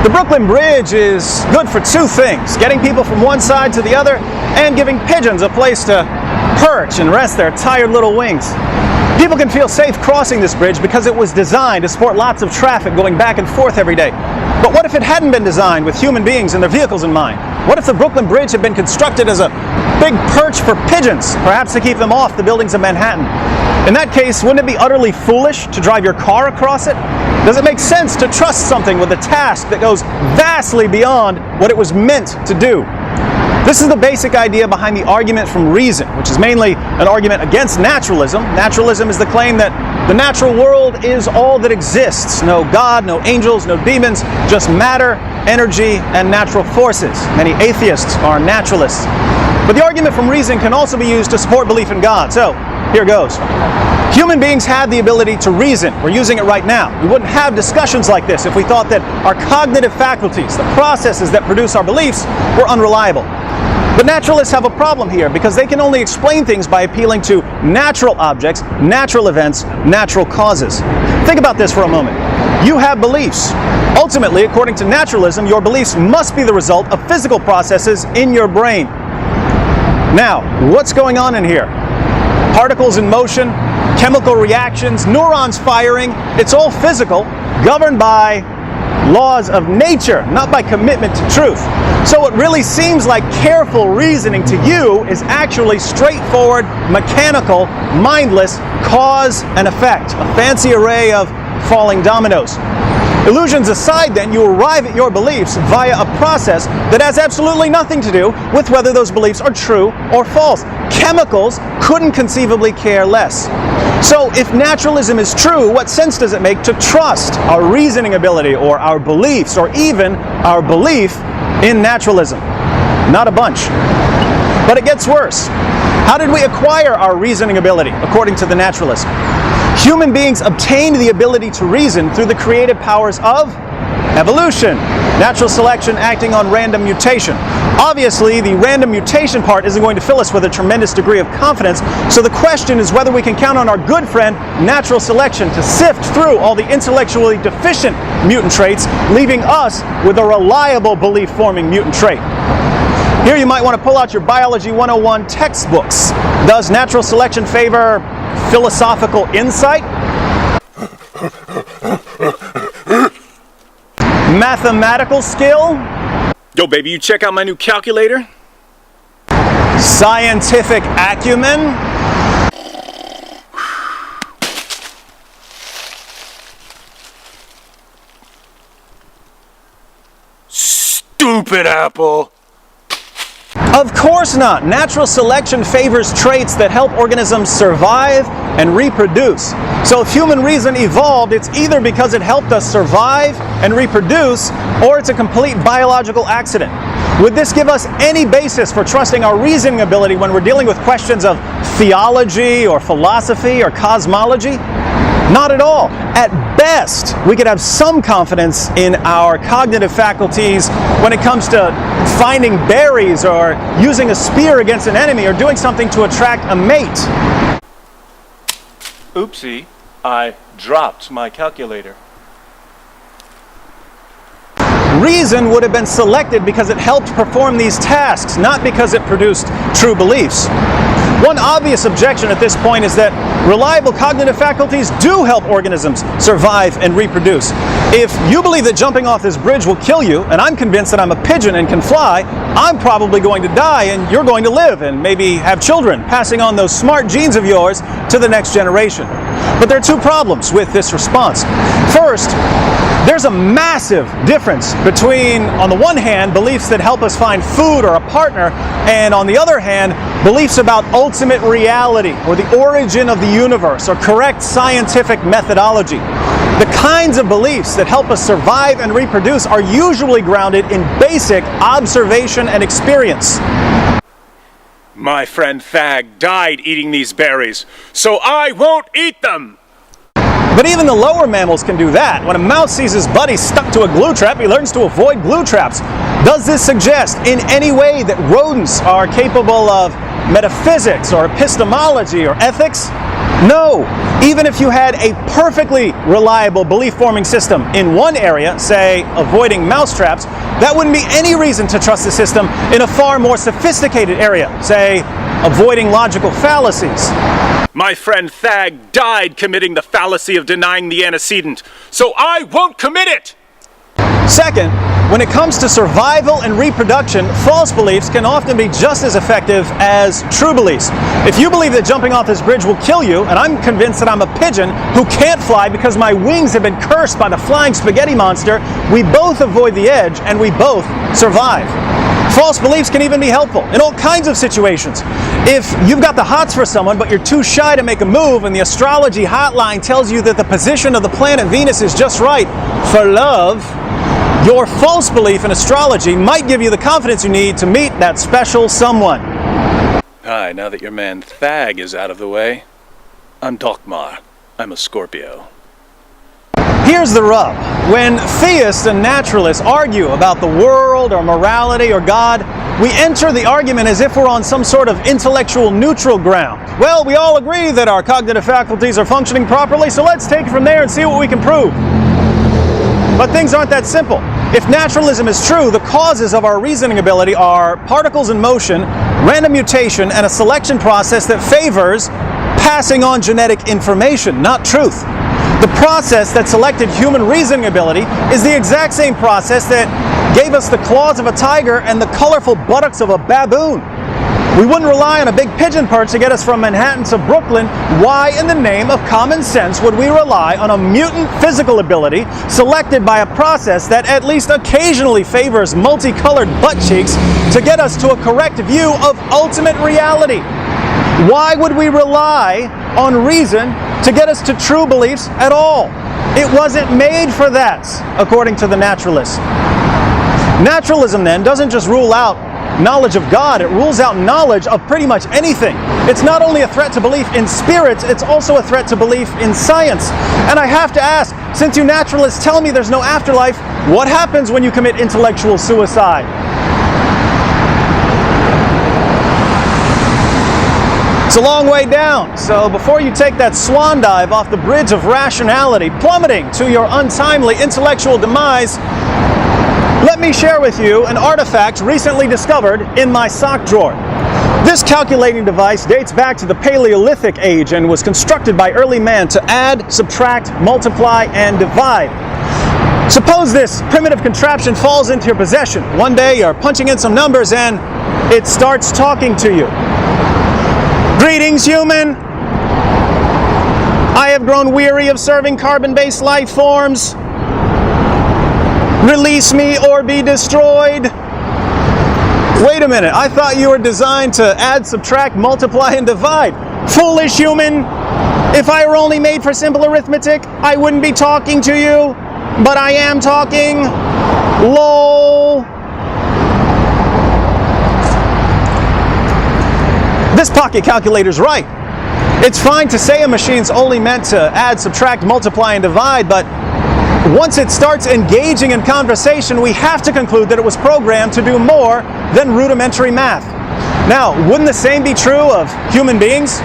The Brooklyn Bridge is good for two things: getting people from one side to the other and giving pigeons a place to perch and rest their tired little wings. People can feel safe crossing this bridge because it was designed to support lots of traffic going back and forth every day. But what if it hadn't been designed with human beings and their vehicles in mind? What if the Brooklyn Bridge had been constructed as a big perch for pigeons, perhaps to keep them off the buildings of Manhattan? In that case, wouldn't it be utterly foolish to drive your car across it? Does it make sense to trust something with a task that goes vastly beyond what it was meant to do? This is the basic idea behind the argument from reason, which is mainly an argument against naturalism. Naturalism is the claim that the natural world is all that exists. No God, no angels, no demons, just matter, energy, and natural forces. Many atheists are naturalists. But the argument from reason can also be used to support belief in God. So, here goes. Human beings have the ability to reason. We're using it right now. We wouldn't have discussions like this if we thought that our cognitive faculties, the processes that produce our beliefs, were unreliable. But naturalists have a problem here because they can only explain things by appealing to natural objects, natural events, natural causes. Think about this for a moment. You have beliefs. Ultimately, according to naturalism, your beliefs must be the result of physical processes in your brain. Now, what's going on in here? Particles in motion, chemical reactions, neurons firing. It's all physical, governed by laws of nature, not by commitment to truth. So what really seems like careful reasoning to you is actually straightforward, mechanical, mindless cause and effect, a fancy array of falling dominoes. Illusions aside, then, you arrive at your beliefs via a process that has absolutely nothing to do with whether those beliefs are true or false. Chemicals couldn't conceivably care less. So if naturalism is true, what sense does it make to trust our reasoning ability or our beliefs or even our belief in naturalism? Not a bunch. But it gets worse. How did we acquire our reasoning ability, according to the naturalist? Human beings obtained the ability to reason through the creative powers of evolution, natural selection acting on random mutation. Obviously, the random mutation part isn't going to fill us with a tremendous degree of confidence, so the question is whether we can count on our good friend, natural selection, to sift through all the intellectually deficient mutant traits, leaving us with a reliable belief-forming mutant trait. Here you might want to pull out your Biology 101 textbooks. Does natural selection favor philosophical insight? Mathematical skill? Yo, baby, you check out my new calculator? Scientific acumen? Stupid apple! Of course not. Natural selection favors traits that help organisms survive and reproduce. So if human reason evolved, it's either because it helped us survive and reproduce, or it's a complete biological accident. Would this give us any basis for trusting our reasoning ability when we're dealing with questions of theology or philosophy or cosmology? Not at all. At best, we could have some confidence in our cognitive faculties when it comes to finding berries or using a spear against an enemy or doing something to attract a mate. Oopsie, I dropped my calculator. Reason would have been selected because it helped perform these tasks, not because it produced true beliefs. One obvious objection at this point is that reliable cognitive faculties do help organisms survive and reproduce. If you believe that jumping off this bridge will kill you, and I'm convinced that I'm a pigeon and can fly, I'm probably going to die and you're going to live and maybe have children, passing on those smart genes of yours to the next generation. But there are two problems with this response. First, there's a massive difference between, on the one hand, beliefs that help us find food or a partner, and on the other hand, beliefs about ultimate reality or the origin of the universe or correct scientific methodology. The kinds of beliefs that help us survive and reproduce are usually grounded in basic observation and experience. My friend Thag died eating these berries, so I won't eat them! But even the lower mammals can do that. When a mouse sees his buddy stuck to a glue trap, he learns to avoid glue traps. Does this suggest in any way that rodents are capable of metaphysics or epistemology or ethics? No, even if you had a perfectly reliable belief-forming system in one area, say avoiding mousetraps, that wouldn't be any reason to trust the system in a far more sophisticated area, say avoiding logical fallacies. My friend Thag died committing the fallacy of denying the antecedent, so I won't commit it! Second, when it comes to survival and reproduction, false beliefs can often be just as effective as true beliefs. If you believe that jumping off this bridge will kill you, and I'm convinced that I'm a pigeon who can't fly because my wings have been cursed by the flying spaghetti monster, we both avoid the edge and we both survive. False beliefs can even be helpful in all kinds of situations. If you've got the hots for someone but you're too shy to make a move and the astrology hotline tells you that the position of the planet Venus is just right for love, your false belief in astrology might give you the confidence you need to meet that special someone. Hi, now that your man Thag is out of the way, I'm Dokmar. I'm a Scorpio. Here's the rub. When theists and naturalists argue about the world or morality or God, we enter the argument as if we're on some sort of intellectual neutral ground. Well, we all agree that our cognitive faculties are functioning properly, so let's take it from there and see what we can prove. But things aren't that simple. If naturalism is true, the causes of our reasoning ability are particles in motion, random mutation, and a selection process that favors passing on genetic information, not truth. The process that selected human reasoning ability is the exact same process that gave us the claws of a tiger and the colorful buttocks of a baboon. We wouldn't rely on a big pigeon perch to get us from Manhattan to Brooklyn. Why in the name of common sense would we rely on a mutant physical ability selected by a process that at least occasionally favors multicolored butt cheeks to get us to a correct view of ultimate reality? Why would we rely on reason to get us to true beliefs at all? It wasn't made for that, according to the naturalists. Naturalism, then, doesn't just rule out knowledge of God, it rules out knowledge of pretty much anything. It's not only a threat to belief in spirits, it's also a threat to belief in science. And I have to ask, since you naturalists tell me there's no afterlife, what happens when you commit intellectual suicide? It's a long way down, so before you take that swan dive off the bridge of rationality, plummeting to your untimely intellectual demise, let me share with you an artifact recently discovered in my sock drawer. This calculating device dates back to the Paleolithic age and was constructed by early man to add, subtract, multiply, and divide. Suppose this primitive contraption falls into your possession. One day you're punching in some numbers and it starts talking to you. Greetings, human. I have grown weary of serving carbon-based life forms. Release me or be destroyed. Wait a minute, I thought you were designed to add, subtract, multiply, and divide. Foolish human. If I were only made for simple arithmetic, I wouldn't be talking to you, but I am talking. LOL. This pocket calculator's right. It's fine to say a machine's only meant to add, subtract, multiply, and divide, but once it starts engaging in conversation, we have to conclude that it was programmed to do more than rudimentary math. Now, wouldn't the same be true of human beings?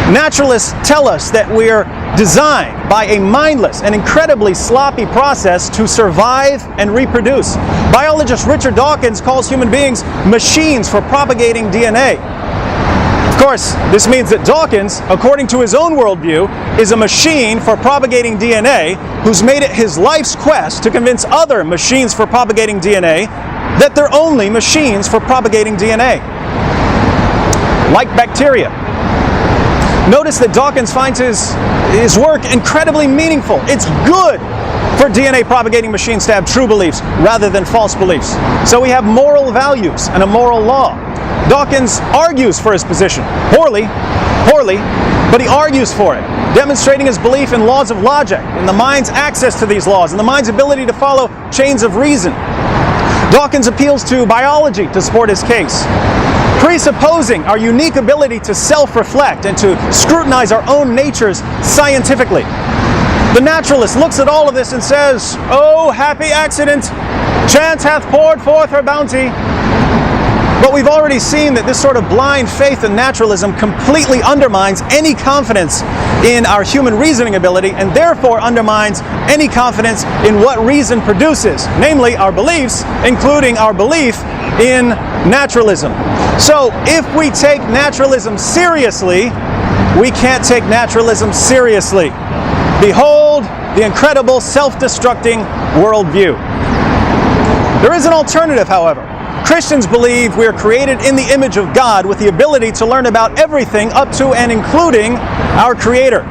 Naturalists tell us that we're designed by a mindless and incredibly sloppy process to survive and reproduce. Biologist Richard Dawkins calls human beings machines for propagating DNA. Of course, this means that Dawkins, according to his own worldview, is a machine for propagating DNA who's made it his life's quest to convince other machines for propagating DNA that they're only machines for propagating DNA. Like bacteria. Notice that Dawkins finds his work incredibly meaningful. It's good for DNA propagating machines to have true beliefs rather than false beliefs. So we have moral values and a moral law. Dawkins argues for his position. Poorly, but he argues for it, demonstrating his belief in laws of logic, in the mind's access to these laws, and the mind's ability to follow chains of reason. Dawkins appeals to biology to support his case, presupposing our unique ability to self-reflect and to scrutinize our own natures scientifically. The naturalist looks at all of this and says, "Oh, happy accident! Chance hath poured forth her bounty." But we've already seen that this sort of blind faith in naturalism completely undermines any confidence in our human reasoning ability, and therefore undermines any confidence in what reason produces, namely our beliefs, including our belief in naturalism. So if we take naturalism seriously, we can't take naturalism seriously. Behold the incredible self-destructing worldview. There is an alternative, however. Christians believe we are created in the image of God with the ability to learn about everything up to and including our Creator.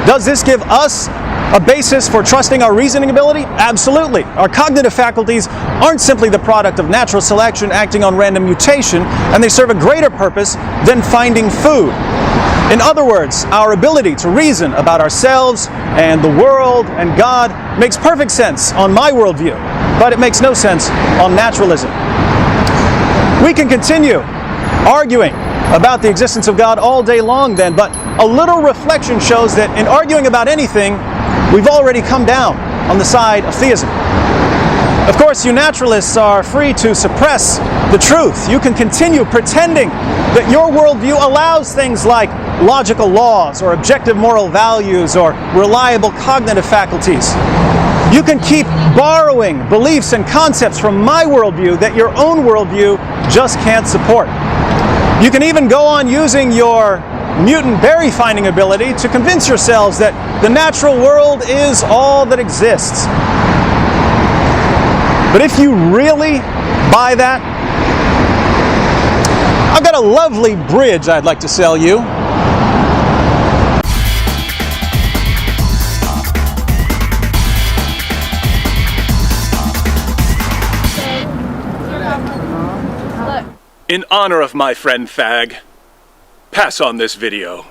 Does this give us a basis for trusting our reasoning ability? Absolutely. Our cognitive faculties aren't simply the product of natural selection acting on random mutation, and they serve a greater purpose than finding food. In other words, our ability to reason about ourselves and the world and God makes perfect sense on my worldview, but it makes no sense on naturalism. We can continue arguing about the existence of God all day long then, but a little reflection shows that in arguing about anything, we've already come down on the side of theism. Of course, you naturalists are free to suppress the truth. You can continue pretending that your worldview allows things like logical laws or objective moral values or reliable cognitive faculties. You can keep borrowing beliefs and concepts from my worldview that your own worldview just can't support. You can even go on using your mutant berry finding ability to convince yourselves that the natural world is all that exists. But if you really buy that, I've got a lovely bridge I'd like to sell you. In honor of my friend Thag, pass on this video.